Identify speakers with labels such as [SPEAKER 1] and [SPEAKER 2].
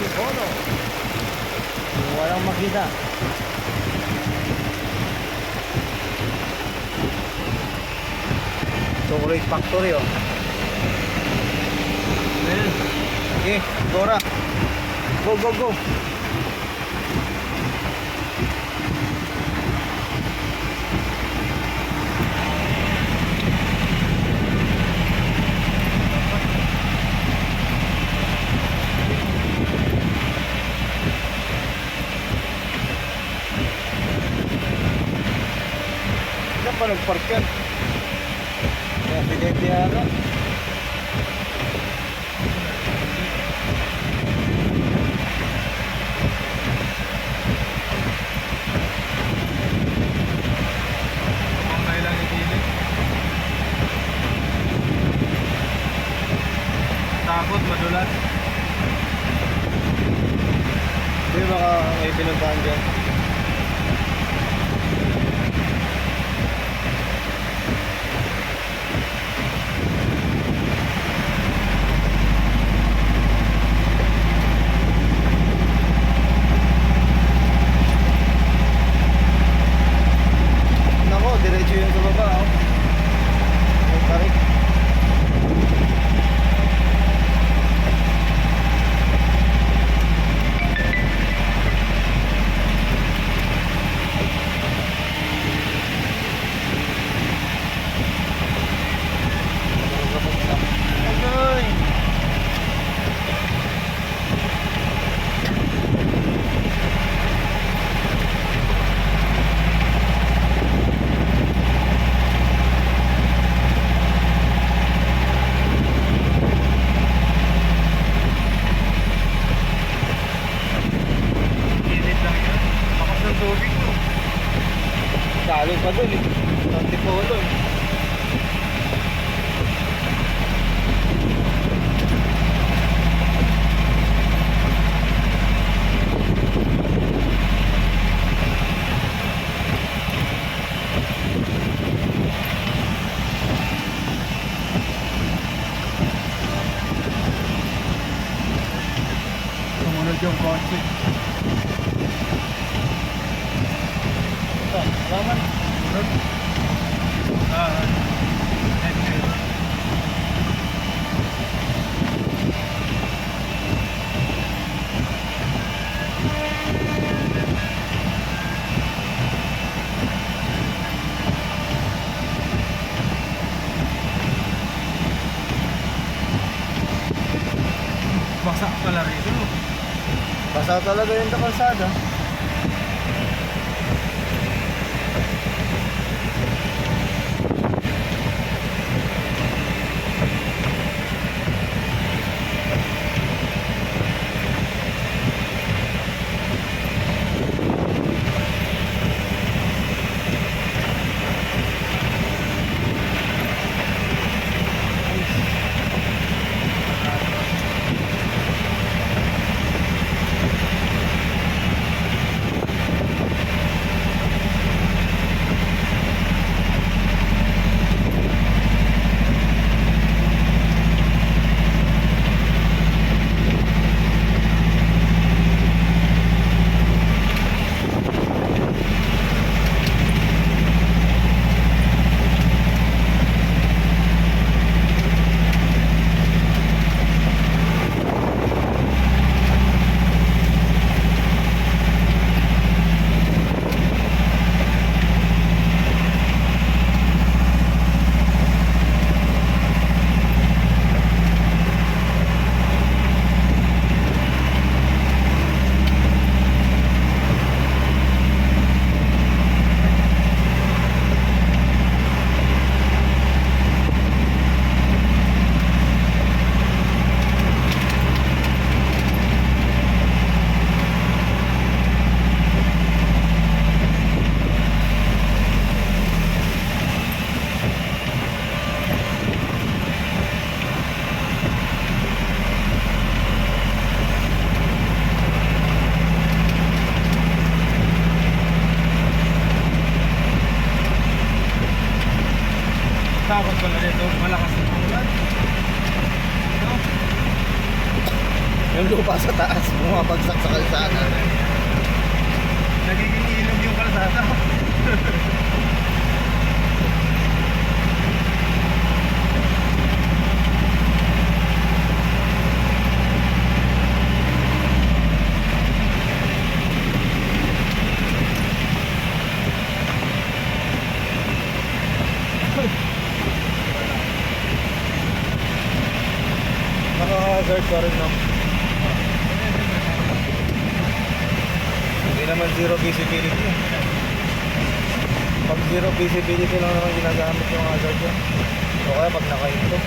[SPEAKER 1] Antipolo. Walang makita. Chocolate Factory, oh. Ayan. Okay, Dora. Go, go, go. Saan ba nag-park yan? May aksidente yata.
[SPEAKER 2] Takot, madulas.
[SPEAKER 1] Hindi, baka may pinuntahan dyan. Nako, diretso yun sa baba, oh. May tarik. Agoy!
[SPEAKER 2] Init lang yan. Bakas ng tubig to.
[SPEAKER 1] Galing pa dun, eh. Sa Antipolo, eh.
[SPEAKER 2] Sumunod yung kotse.
[SPEAKER 1] Salamat.
[SPEAKER 2] Thank you. Baksak pala rito.
[SPEAKER 1] Basa talaga yung kalsada. pa sa taas, bumabagsak sa kalsada.
[SPEAKER 2] Nagiging ilog yung kalsada.
[SPEAKER 1] Naka-hazard ka rin, no? Hindi naman zero visibility. Pag zero visibility lang naman ginagamit yung hazard yan. O kaya pag nakahinto.